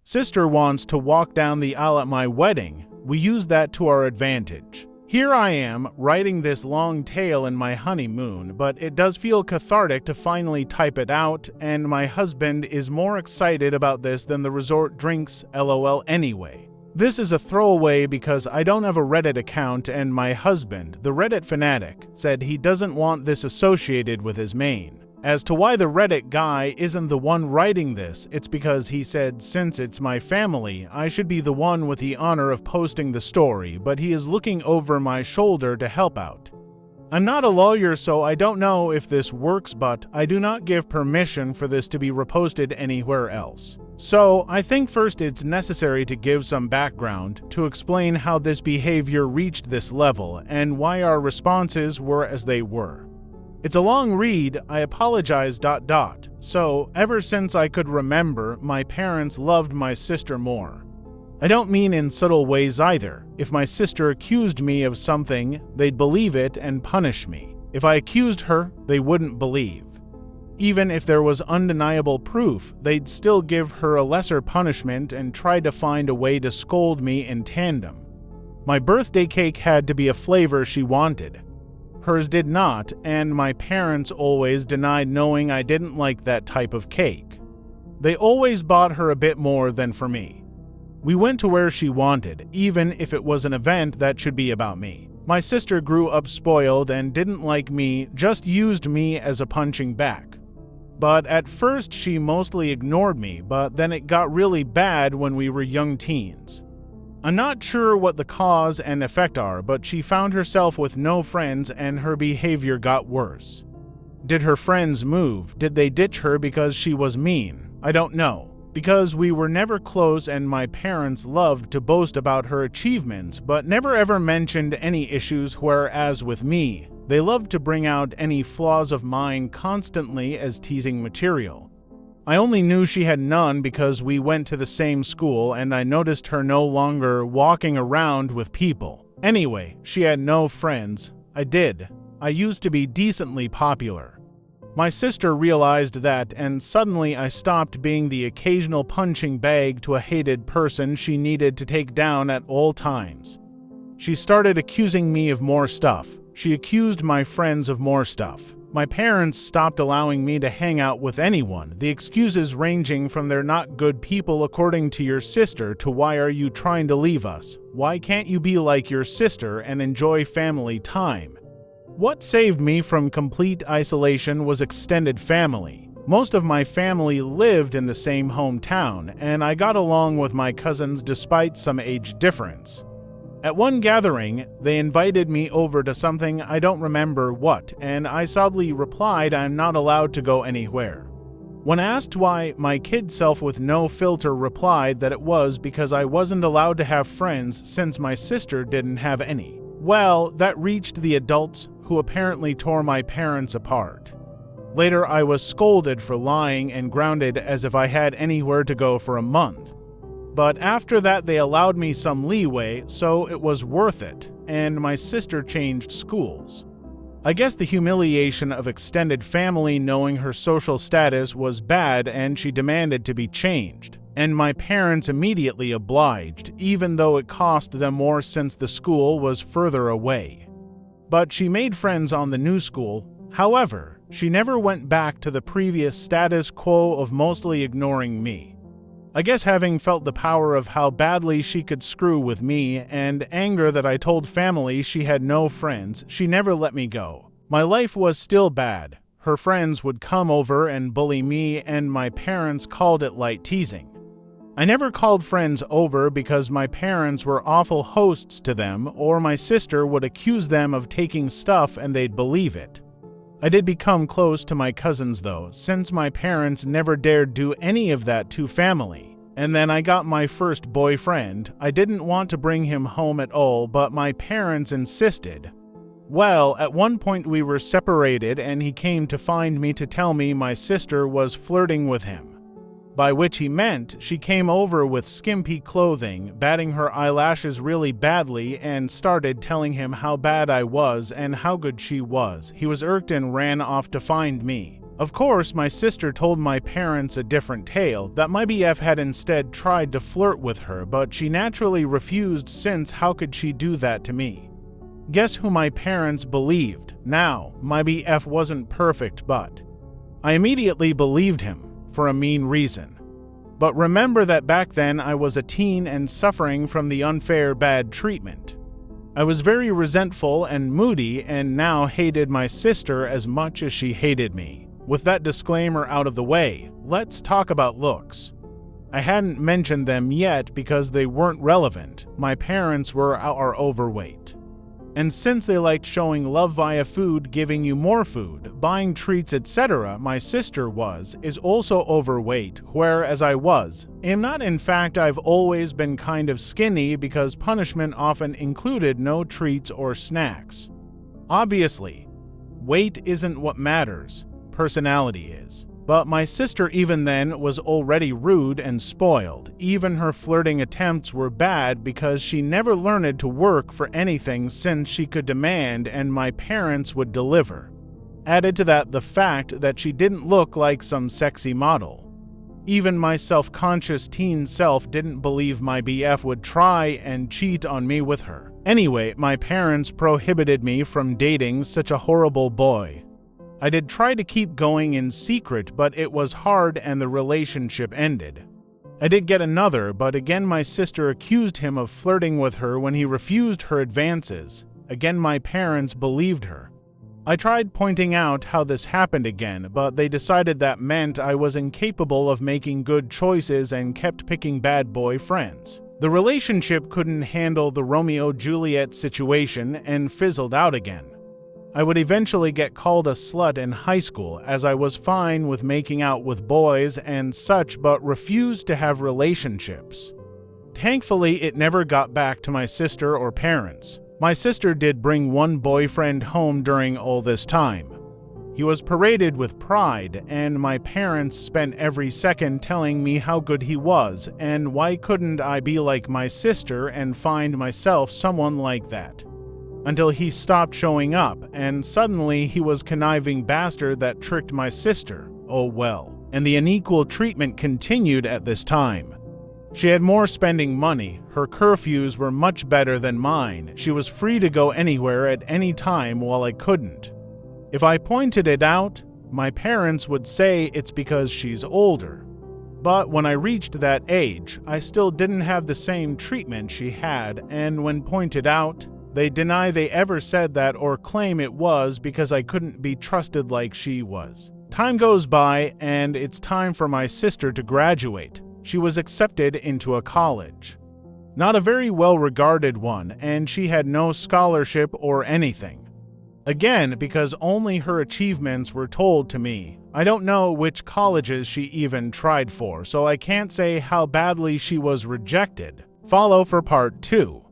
Sister wants to walk down the aisle at my wedding. We use that to our advantage. Here I am, writing this long tale in my honeymoon, but it does feel cathartic to finally type it out, and my husband is more excited about this than the resort drinks, lol anyway. This is a throwaway because I don't have a Reddit account, and my husband, the Reddit fanatic, said he doesn't want this associated with his main. As to why the Reddit guy isn't the one writing this, it's because he said since it's my family, I should be the one with the honor of posting the story, but he is looking over my shoulder to help out. I'm not a lawyer, so I don't know if this works, but I do not give permission for this to be reposted anywhere else. So, I think first it's necessary to give some background to explain how this behavior reached this level and why our responses were as they were. It's a long read, I apologize. So, ever since I could remember, my parents loved my sister more. I don't mean in subtle ways either. If my sister accused me of something, they'd believe it and punish me. If I accused her, they wouldn't believe. Even if there was undeniable proof, they'd still give her a lesser punishment and try to find a way to scold me in tandem. My birthday cake had to be a flavor she wanted. Hers did not, and my parents always denied knowing I didn't like that type of cake. They always bought her a bit more than for me. We went to where she wanted, even if it was an event that should be about me. My sister grew up spoiled and didn't like me, just used me as a punching bag. But at first she mostly ignored me, but then it got really bad when we were young teens. I'm not sure what the cause and effect are, but she found herself with no friends and her behavior got worse. Did her friends move? Did they ditch her because she was mean? I don't know. Because we were never close and my parents loved to boast about her achievements, but never ever mentioned any issues, whereas with me, they loved to bring out any flaws of mine constantly as teasing material. I only knew she had none because we went to the same school and I noticed her no longer walking around with people. Anyway, she had no friends. I did. I used to be decently popular. My sister realized that, and suddenly I stopped being the occasional punching bag to a hated person she needed to take down at all times. She started accusing me of more stuff. She accused my friends of more stuff. My parents stopped allowing me to hang out with anyone, the excuses ranging from they're not good people according to your sister to why are you trying to leave us? Why can't you be like your sister and enjoy family time? What saved me from complete isolation was extended family. Most of my family lived in the same hometown, and I got along with my cousins despite some age difference. At one gathering, they invited me over to something I don't remember what, and I sadly replied I'm not allowed to go anywhere. When asked why, my kid self with no filter replied that it was because I wasn't allowed to have friends since my sister didn't have any. Well, that reached the adults, who apparently tore my parents apart. Later, I was scolded for lying and grounded as if I had anywhere to go for a month. But after that they allowed me some leeway, so it was worth it, and my sister changed schools. I guess the humiliation of extended family knowing her social status was bad and she demanded to be changed, and my parents immediately obliged, even though it cost them more since the school was further away. But she made friends on the new school. However, she never went back to the previous status quo of mostly ignoring me. I guess having felt the power of how badly she could screw with me and anger that I told family she had no friends, she never let me go. My life was still bad. Her friends would come over and bully me, and my parents called it light teasing. I never called friends over because my parents were awful hosts to them, or my sister would accuse them of taking stuff and they'd believe it. I did become close to my cousins though, since my parents never dared do any of that to family. And then I got my first boyfriend. I didn't want to bring him home at all, but my parents insisted. Well, at one point we were separated and he came to find me to tell me my sister was flirting with him. By which he meant she came over with skimpy clothing, batting her eyelashes really badly, and started telling him how bad I was and how good she was. He was irked and ran off to find me. Of course, my sister told my parents a different tale, that my BF had instead tried to flirt with her, but she naturally refused, since how could she do that to me? Guess who my parents believed? Now, my BF wasn't perfect, but I immediately believed him, for a mean reason. But remember that back then I was a teen and suffering from the unfair bad treatment. I was very resentful and moody, and now hated my sister as much as she hated me. With that disclaimer out of the way, let's talk about looks. I hadn't mentioned them yet because they weren't relevant. My parents are overweight. And since they liked showing love via food, giving you more food, buying treats, etc., my sister is also overweight, whereas I am not. In fact, I've always been kind of skinny because punishment often included no treats or snacks. Obviously, weight isn't what matters, personality is. But my sister even then was already rude and spoiled. Even her flirting attempts were bad because she never learned to work for anything, since she could demand and my parents would deliver. Added to that the fact that she didn't look like some sexy model. Even my self-conscious teen self didn't believe my BF would try and cheat on me with her. Anyway, my parents prohibited me from dating such a horrible boy. I did try to keep going in secret, but it was hard and the relationship ended. I did get another, but again my sister accused him of flirting with her when he refused her advances. Again my parents believed her. I tried pointing out how this happened again, but they decided that meant I was incapable of making good choices and kept picking bad boy friends. The relationship couldn't handle the Romeo-Juliet situation and fizzled out again. I would eventually get called a slut in high school, as I was fine with making out with boys and such, but refused to have relationships. Thankfully, it never got back to my sister or parents. My sister did bring one boyfriend home during all this time. He was paraded with pride, and my parents spent every second telling me how good he was, and why couldn't I be like my sister and find myself someone like that? Until he stopped showing up, and suddenly he was conniving bastard that tricked my sister. Oh well. And the unequal treatment continued at this time. She had more spending money, her curfews were much better than mine, she was free to go anywhere at any time while I couldn't. If I pointed it out, my parents would say it's because she's older. But when I reached that age, I still didn't have the same treatment she had, and when pointed out, they deny they ever said that or claim it was because I couldn't be trusted like she was. Time goes by, and it's time for my sister to graduate. She was accepted into a college. Not a very well-regarded one, and she had no scholarship or anything. Again, because only her achievements were told to me. I don't know which colleges she even tried for, so I can't say how badly she was rejected. Follow for part 2.